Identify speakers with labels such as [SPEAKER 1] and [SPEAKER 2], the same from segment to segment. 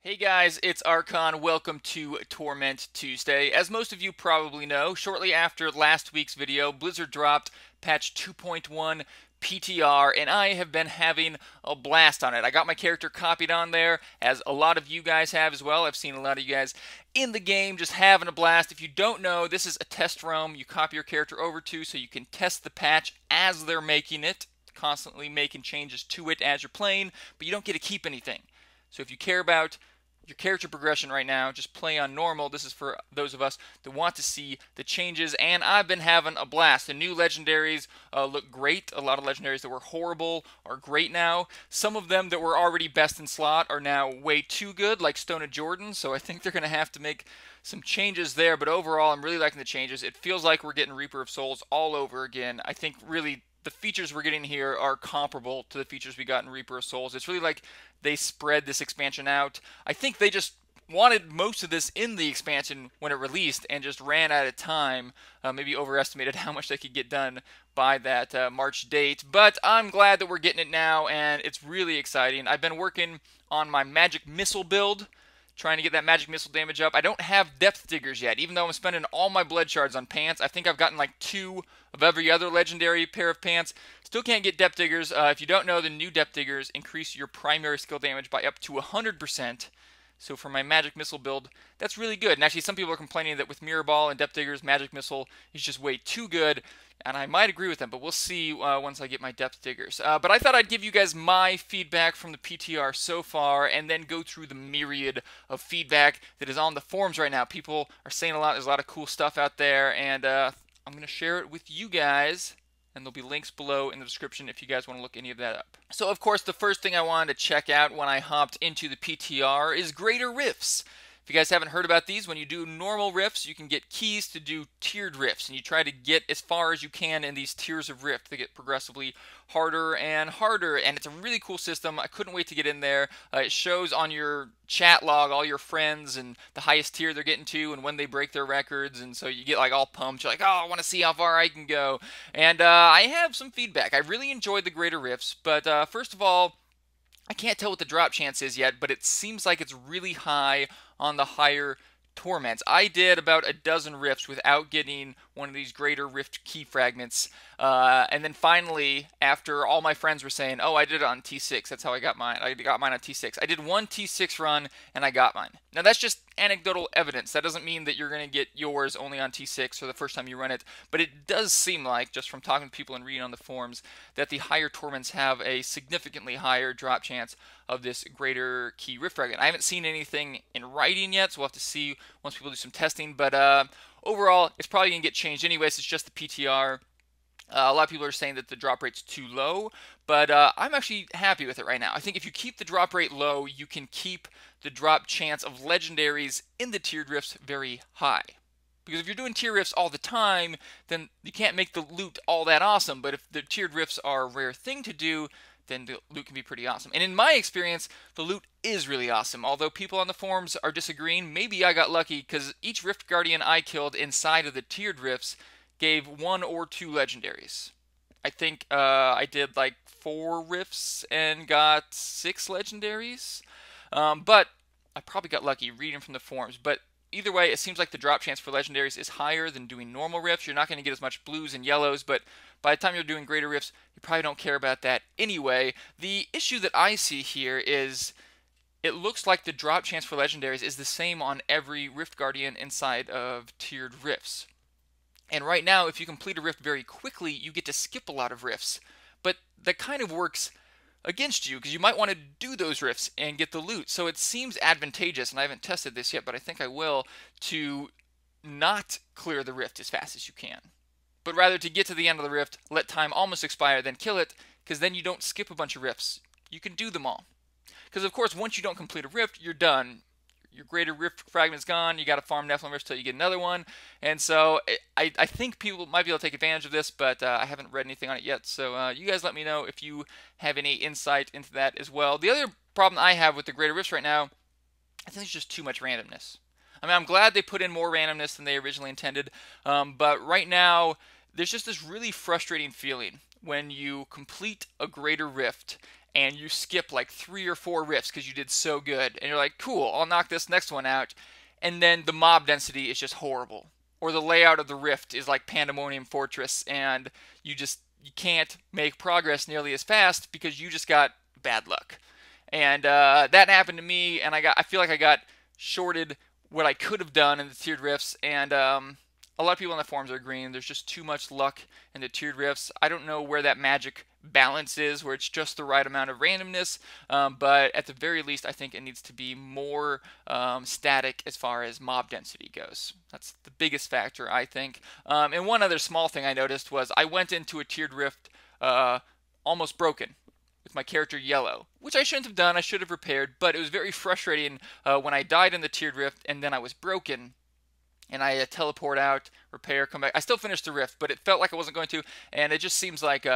[SPEAKER 1] Hey guys, it's Archon. Welcome to Torment Tuesday. As most of you probably know, shortly after last week's video, Blizzard dropped patch 2.1 PTR, and I have been having a blast on it. I got my character copied on there, as a lot of you guys have as well. I've seen a lot of you guys in the game just having a blast. If you don't know, this is a test roam you copy your character over to so you can test the patch as they're making it, constantly making changes to it as you're playing, but you don't get to keep anything. So if you care about your character progression right now, just play on normal. This is for those of us that want to see the changes, and I've been having a blast. The new legendaries look great. A lot of legendaries that were horrible are great now. Some of them that were already best in slot are now way too good, like Stone of Jordan, so I think they're going to have to make some changes there, but overall I'm really liking the changes. It feels like we're getting Reaper of Souls all over again. I think really the features we're getting here are comparable to the features we got in Reaper of Souls. It's really like they spread this expansion out. I think they just wanted most of this in the expansion when it released and just ran out of time. Maybe overestimated how much they could get done by that March date. But I'm glad that we're getting it now, and it's really exciting. I've been working on my Magic Missile build, trying to get that magic missile damage up. I don't have depth diggers yet, even though I'm spending all my blood shards on pants. I think I've gotten like 2 of every other legendary pair of pants. Still can't get depth diggers. If you don't know, the new depth diggers increase your primary skill damage by up to 100%. So for my magic missile build, that's really good. And actually, some people are complaining that with mirror ball and depth diggers, magic missile is just way too good. And I might agree with them, but we'll see once I get my depth diggers. But I thought I'd give you guys my feedback from the PTR so far, and then go through the myriad of feedback that is on the forums right now. People are saying a lot. There's a lot of cool stuff out there, and I'm going to share it with you guys. And there'll be links below in the description if you guys want to look any of that up. So, of course, the first thing I wanted to check out when I hopped into the PTR is greater rifts. If you guys haven't heard about these, when you do normal rifts, you can get keys to do tiered rifts, and you try to get as far as you can in these tiers of rift. They get progressively harder and harder, and it's a really cool system. I couldn't wait to get in there. It shows on your chat log all your friends and the highest tier they're getting to and when they break their records, and so you get like all pumped. You're like, oh, I want to see how far I can go. And I have some feedback. I really enjoyed the greater rifts, but first of all, I can't tell what the drop chance is yet, but it seems like it's really high on the higher torments. I did about a dozen rifts without getting one of these greater rift key fragments. And then finally, after all my friends were saying, oh, I did it on T6, that's how I got mine. I got mine on T6. I did one T6 run, and I got mine. Now, that's just anecdotal evidence. That doesn't mean that you're going to get yours only on T6 or the first time you run it. But it does seem like, just from talking to people and reading on the forums, that the higher torments have a significantly higher drop chance of this greater key rift fragment. I haven't seen anything in writing yet, so we'll have to see once people do some testing. But overall, it's probably going to get changed anyways. It's just the PTR. A lot of people are saying that the drop rate's too low, but I'm actually happy with it right now. I think if you keep the drop rate low, you can keep the drop chance of legendaries in the tiered rifts very high. Because if you're doing tier rifts all the time, then you can't make the loot all that awesome. But if the tiered rifts are a rare thing to do, then the loot can be pretty awesome. And in my experience, the loot is really awesome. Although people on the forums are disagreeing, maybe I got lucky because each Rift Guardian I killed inside of the tiered rifts gave 1 or 2 legendaries. I think I did like 4 rifts and got 6 legendaries. But I probably got lucky reading from the forums. But either way, it seems like the drop chance for legendaries is higher than doing normal rifts. You're not going to get as much blues and yellows, but by the time you're doing greater rifts, you probably don't care about that anyway. The issue that I see here is it looks like the drop chance for legendaries is the same on every Rift Guardian inside of tiered rifts. And right now, if you complete a rift very quickly, you get to skip a lot of rifts. But that kind of works against you, because you might want to do those rifts and get the loot. So it seems advantageous, and I haven't tested this yet, but I think I will, to not clear the rift as fast as you can. But rather to get to the end of the rift, let time almost expire, then kill it, because then you don't skip a bunch of rifts. You can do them all. Because of course, once you don't complete a rift, you're done. Your greater rift fragment's gone. You got to farm Nephilim rifts till you get another one. And so I think people might be able to take advantage of this, but I haven't read anything on it yet. So you guys let me know if you have any insight into that as well. The other problem I have with the greater rifts right now, I think it's just too much randomness. I mean, I'm glad they put in more randomness than they originally intended, but right now there's just this really frustrating feeling when you complete a greater rift and you skip like 3 or 4 rifts because you did so good, and you're like, cool, I'll knock this next one out, and then the mob density is just horrible, or the layout of the rift is like Pandemonium Fortress, and you can't make progress nearly as fast because you just got bad luck. And that happened to me, and I feel like I got shorted what I could have done in the tiered rifts, and a lot of people on the forums are agreeing there's just too much luck in the tiered rifts. I don't know where that magic balance is, where it's just the right amount of randomness, but at the very least, I think it needs to be more static as far as mob density goes. That's the biggest factor, I think. And one other small thing I noticed was I went into a tiered rift almost broken with my character yellow, which I shouldn't have done. I should have repaired, but it was very frustrating when I died in the tiered rift and then I was broken and I teleport out, repair, come back. I still finished the rift, but it felt like I wasn't going to, and it just seems like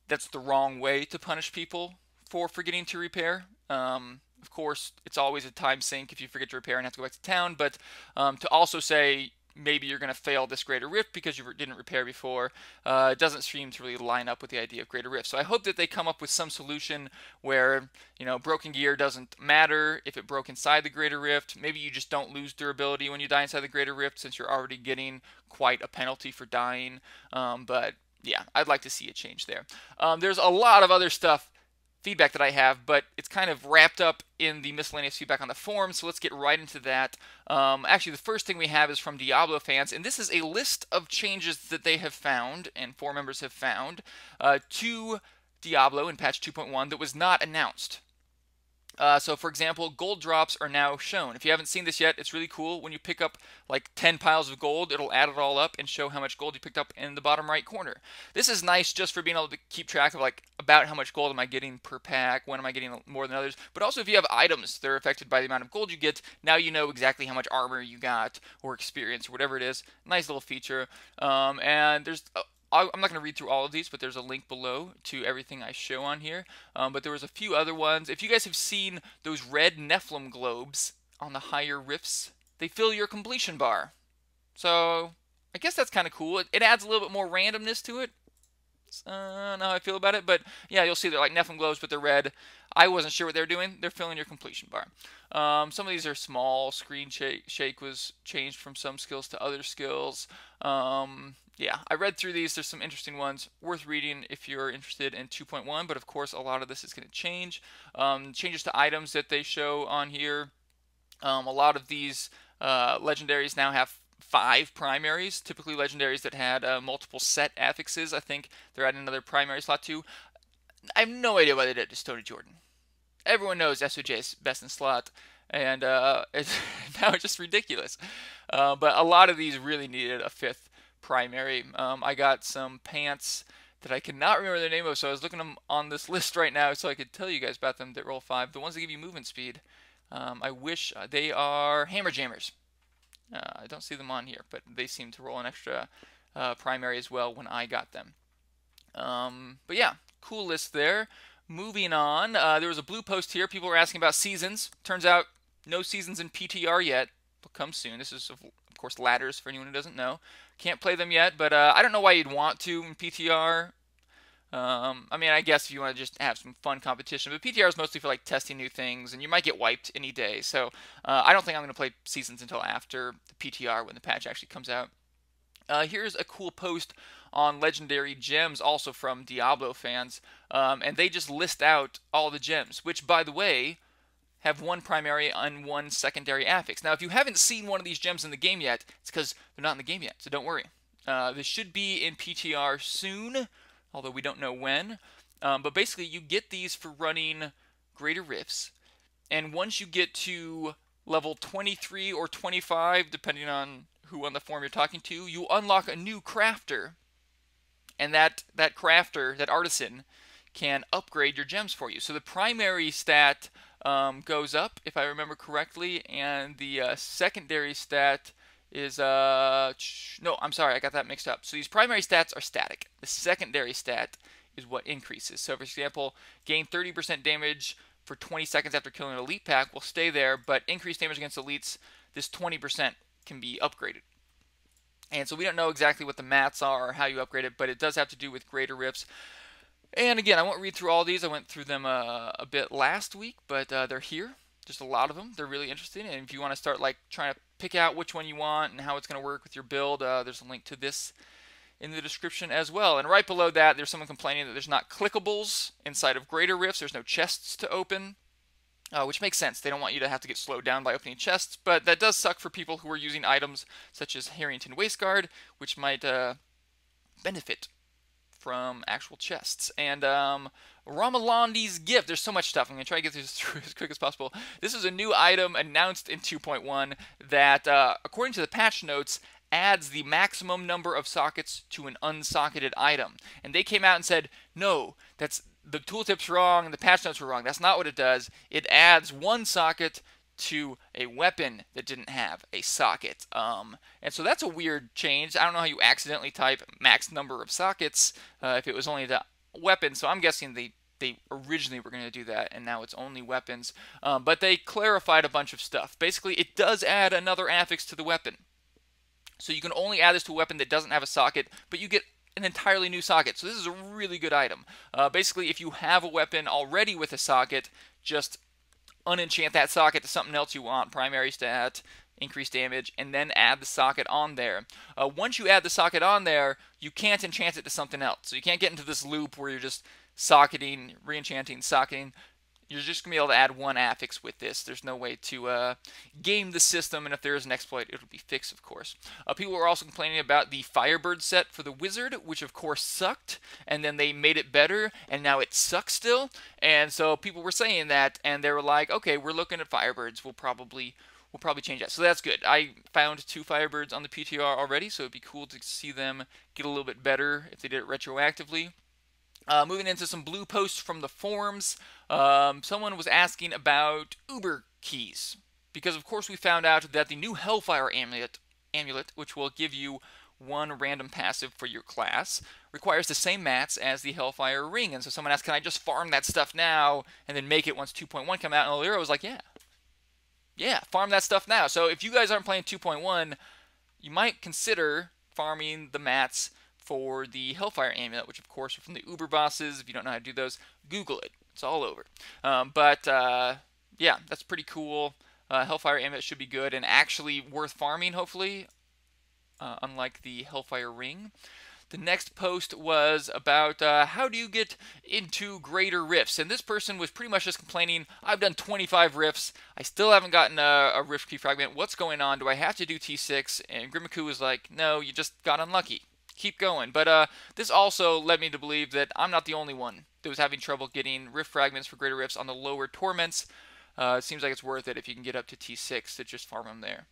[SPEAKER 1] that's the wrong way to punish people for forgetting to repair. Of course, it's always a time sink if you forget to repair and have to go back to town, but to also say maybe you're going to fail this greater rift because you didn't repair before, it doesn't seem to really line up with the idea of greater rift. So I hope that they come up with some solution where, broken gear doesn't matter if it broke inside the greater rift. Maybe you just don't lose durability when you die inside the greater rift, since you're already getting quite a penalty for dying. But yeah, I'd like to see a change there. There's a lot of other feedback that I have, but it's kind of wrapped up in the miscellaneous feedback on the forum, so let's get right into that. Actually, the first thing we have is from Diablo fans, and this is a list of changes that they have found, and forum members have found, to Diablo in patch 2.1 that was not announced. So for example, gold drops are now shown. If you haven't seen this yet, it's really cool. When you pick up like 10 piles of gold, it'll add it all up and show how much gold you picked up in the bottom right corner. This is nice just for being able to keep track of like about how much gold am I getting per pack, when am I getting more than others, but also if you have items that are affected by the amount of gold you get, now you know exactly how much armor you got or experience or whatever it is. Nice little feature. And there's I'm not going to read through all of these, but there's a link below to everything I show on here. But there was a few other ones. If you guys have seen those red Nephilim globes on the higher rifts, they fill your completion bar. So I guess that's kind of cool. It adds a little bit more randomness to it. I don't know how I feel about it, but yeah, you'll see they're like Nephilim globes, but they're red. I wasn't sure what they're doing. They're filling your completion bar. Some of these are small. Screen shake was changed from some skills to other skills. Yeah, I read through these. There's some interesting ones worth reading if you're interested in 2.1, but of course a lot of this is going to change. Changes to items that they show on here. A lot of these legendaries now have 5 primaries. Typically legendaries that had multiple set affixes. I think they're adding another primary slot too. I have no idea why they did it to Stony Jordan. Everyone knows SOJ is best in slot, and now it's just ridiculous. But a lot of these really needed a 5th primary. I got some pants that I cannot remember the name of, so I was looking them on this list right now so I could tell you guys about them that roll 5. The ones that give you movement speed. I wish they are Hammer Jammers. I don't see them on here, but they seem to roll an extra primary as well when I got them. But yeah, cool list there. Moving on, there was a blue post here. People were asking about seasons. Turns out no seasons in PTR yet. They'll come soon. This is, of course, ladders for anyone who doesn't know. Can't play them yet, but I don't know why you'd want to in PTR. I mean, I guess if you want to just have some fun competition, but PTR is mostly for like testing new things, and you might get wiped any day. So I don't think I'm going to play seasons until after the PTR when the patch actually comes out. Here's a cool post on legendary gems, also from Diablo fans, and they just list out all the gems, which, by the way, have 1 primary and 1 secondary affix. Now, if you haven't seen one of these gems in the game yet, it's because they're not in the game yet, so don't worry. This should be in PTR soon, although we don't know when. But basically, you get these for running greater rifts, and once you get to level 23 or 25, depending on who on the forum you're talking to, you unlock a new crafter, and that crafter, that artisan, can upgrade your gems for you. So the primary stat goes up, if I remember correctly, and the secondary stat is no, I'm sorry, I got that mixed up. So these primary stats are static. The secondary stat is what increases. So for example, gain 30% damage for 20 seconds after killing an elite pack will stay there, but increased damage against elites, this 20% can be upgraded. And so we don't know exactly what the mats are or how you upgrade it, but it does have to do with greater rifts. And again, I won't read through all these. I went through them a bit last week, but they're here. Just a lot of them. They're really interesting. And if you want to start like trying to pick out which one you want and how it's going to work with your build, there's a link to this in the description as well. And right below that, there's someone complaining that there's not clickables inside of greater rifts. There's no chests to open, which makes sense. They don't want you to have to get slowed down by opening chests, but that does suck for people who are using items such as Harrington Waistguard, which might benefit from actual chests. And Ramalandi's gift. There's so much stuff. I'm going to try to get this through as quick as possible. This is a new item announced in 2.1 that, according to the patch notes, adds the maximum number of sockets to an unsocketed item. And they came out and said, no, that's the tooltip's wrong and the patch notes were wrong. That's not what it does. It adds one socket to a weapon that didn't have a socket. And so that's a weird change. I don't know how you accidentally type max number of sockets if it was only the weapon. So I'm guessing they originally were going to do that, and now it's only weapons. But they clarified a bunch of stuff. Basically, it does add another affix to the weapon. So you can only add this to a weapon that doesn't have a socket, but you get an entirely new socket. So this is a really good item. Basically, if you have a weapon already with a socket, just unenchant that socket to something else you want, primary stat, increased damage, and then add the socket on there. Once you add the socket on there, you can't enchant it to something else. So you can't get into this loop where you're just socketing, re-enchanting, socketing. You're just going to be able to add one affix with this. There's no way to game the system, and if there is an exploit, it'll be fixed, of course. People were also complaining about the Firebird set for the Wizard, which of course sucked, and then they made it better, and now it sucks still. And so people were saying that, and they were like, okay, we're looking at Firebirds. We'll probably change that. So that's good. I found 2 Firebirds on the PTR already, so it'd be cool to see them get a little bit better if they did it retroactively. Moving into some blue posts from the forums, someone was asking about Uber keys, because of course we found out that the new Hellfire amulet, which will give you one random passive for your class, requires the same mats as the Hellfire ring. And so someone asked, can I just farm that stuff now and then make it once 2.1 come out? And Alira was like, yeah, farm that stuff now. So if you guys aren't playing 2.1, you might consider farming the mats for the Hellfire amulet, which of course are from the Uber bosses. If you don't know how to do those, Google it. It's all over. Yeah, that's pretty cool. Hellfire amulet should be good and actually worth farming, hopefully, unlike the Hellfire ring. The next post was about how do you get into greater rifts, and this person was pretty much just complaining, I've done 25 rifts, I still haven't gotten a rift key fragment, what's going on, do I have to do T6? And Grimiku was like, no, you just got unlucky. Keep going. But this also led me to believe that I'm not the only one that was having trouble getting rift fragments for greater rifts on the lower torments. It seems like it's worth it if you can get up to T6 to just farm them there.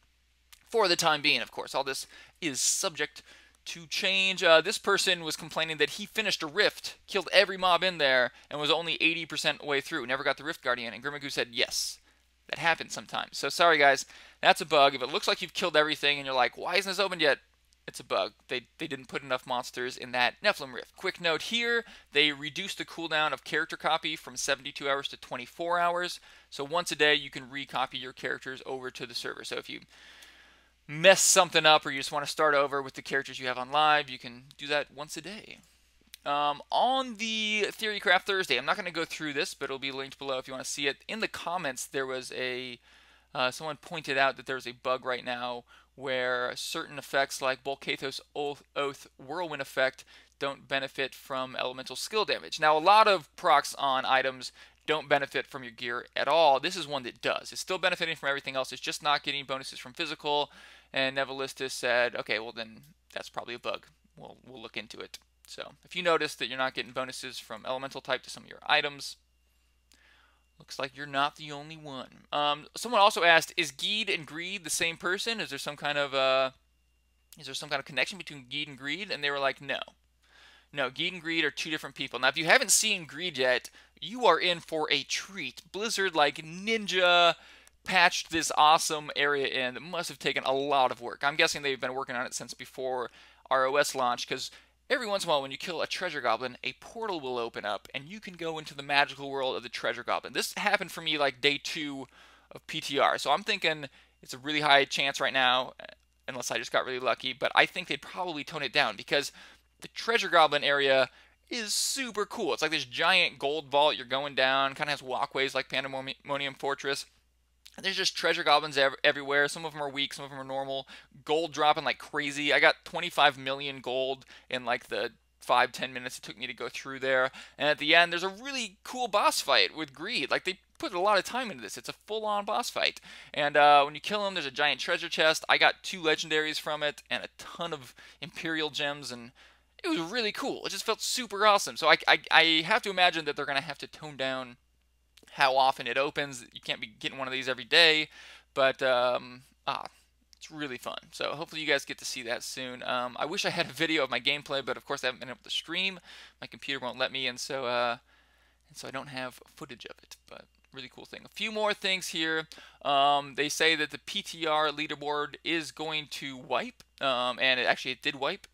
[SPEAKER 1] For the time being, of course. All this is subject to change. This person was complaining that he finished a rift, killed every mob in there, and was only 80% way through. Never got the Rift Guardian. And Grimiku said, yes, that happens sometimes. So sorry, guys. That's a bug. If it looks like you've killed everything and you're like, why isn't this opened yet? It's a bug. They didn't put enough monsters in that Nephilim Rift. Quick note here, they reduced the cooldown of character copy from 72 hours to 24 hours. So once a day you can recopy your characters over to the server. So if you mess something up or you just want to start over with the characters you have on live, you can do that once a day. On the Theorycraft Thursday, I'm not going to go through this, but it'll be linked below if you want to see it. In the comments, there was someone pointed out that there's a bug right now where certain effects like Bolkathos Oath Whirlwind effect don't benefit from elemental skill damage. Now, a lot of procs on items don't benefit from your gear at all. This is one that does. It's still benefiting from everything else. It's just not getting bonuses from physical. And Nevilistus said, okay, well then that's probably a bug. We'll look into it. So if you notice that you're not getting bonuses from elemental type to some of your items, looks like you're not the only one. Someone also asked, is Geed and Greed the same person? Is there some kind of connection between Geed and Greed? And they were like, no. No, Geed and Greed are two different people. Now, if you haven't seen Greed yet, you are in for a treat. Blizzard, like ninja, patched this awesome area in. It must have taken a lot of work. I'm guessing they've been working on it since before ROS launch, because every once in a while, when you kill a treasure goblin, a portal will open up, and you can go into the magical world of the treasure goblin. This happened for me like day 2 of PTR, so I'm thinking it's a really high chance right now, unless I just got really lucky, but I think they'd probably tone it down, because the treasure goblin area is super cool. It's like this giant gold vault. You're going down, kind of has walkways like Pandemonium Fortress. And there's just treasure goblins everywhere. Some of them are weak, some of them are normal. Gold dropping like crazy. I got 25 million gold in like the 5-10 minutes it took me to go through there. And at the end, there's a really cool boss fight with Greed. Like, they put a lot of time into this. It's a full-on boss fight. And when you kill him, there's a giant treasure chest. I got 2 legendaries from it and a ton of Imperial gems, and it was really cool. It just felt super awesome. So I have to imagine that they're going to have to tone down how often it opens. You can't be getting one of these every day, but it's really fun. So hopefully you guys get to see that soon. I wish I had a video of my gameplay, but of course I haven't been able to stream. My computer won't let me, and so I don't have footage of it. But really cool thing. A few more things here. They say that the PTR leaderboard is going to wipe, and it did wipe.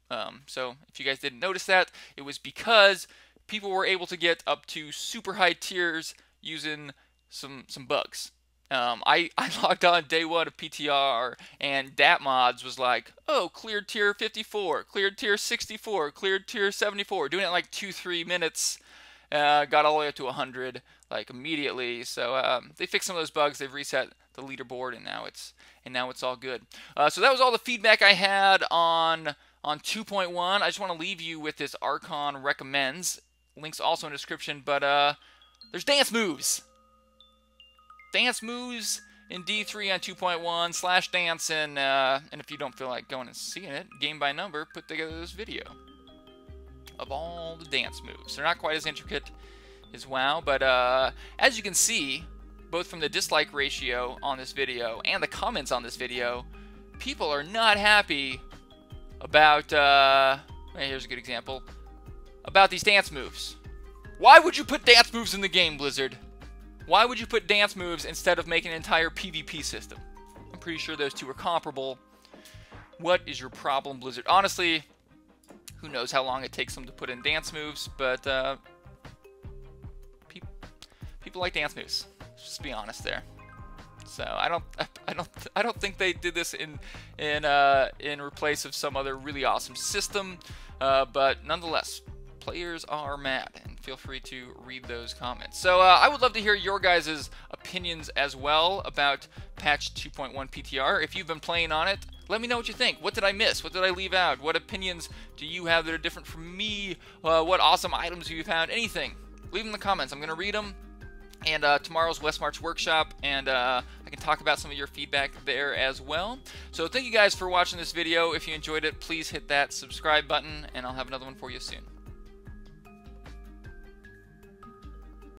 [SPEAKER 1] So if you guys didn't notice that, it was because people were able to get up to super high tiers using some bugs. I logged on day 1 of PTR, and DatMods was like, oh, cleared tier 54, cleared tier 64, cleared tier 74, doing it in like 2-3 minutes. Got all the way up to 100 like immediately. So they fixed some of those bugs. They've reset the leaderboard, and now it's all good. So that was all the feedback I had on 2.1. I just want to leave you with this Archon recommends. Links also in the description, but there's dance moves. Dance moves in D3 on 2.1 /dancing. And if you don't feel like going and seeing it, game by number, put together this video of all the dance moves. They're not quite as intricate as WoW, but as you can see, both from the dislike ratio on this video and the comments on this video, people are not happy about, here's a good example, about these dance moves. Why would you put dance moves in the game, Blizzard? Why would you put dance moves instead of making an entire PvP system? I'm pretty sure those two are comparable. What is your problem, Blizzard? Honestly, who knows how long it takes them to put in dance moves, but people like dance moves. Let's just be honest there. So I don't think they did this in replace of some other really awesome system, but nonetheless, players are mad, and feel free to read those comments. So I would love to hear your guys' opinions as well about patch 2.1 PTR. If you've been playing on it, let me know what you think. What did I miss? What did I leave out? What opinions do you have that are different from me? What awesome items have you found? Anything. Leave them in the comments. I'm going to read them. And tomorrow's West March workshop, and I can talk about some of your feedback there as well. So thank you guys for watching this video. If you enjoyed it, please hit that subscribe button, and I'll have another one for you soon.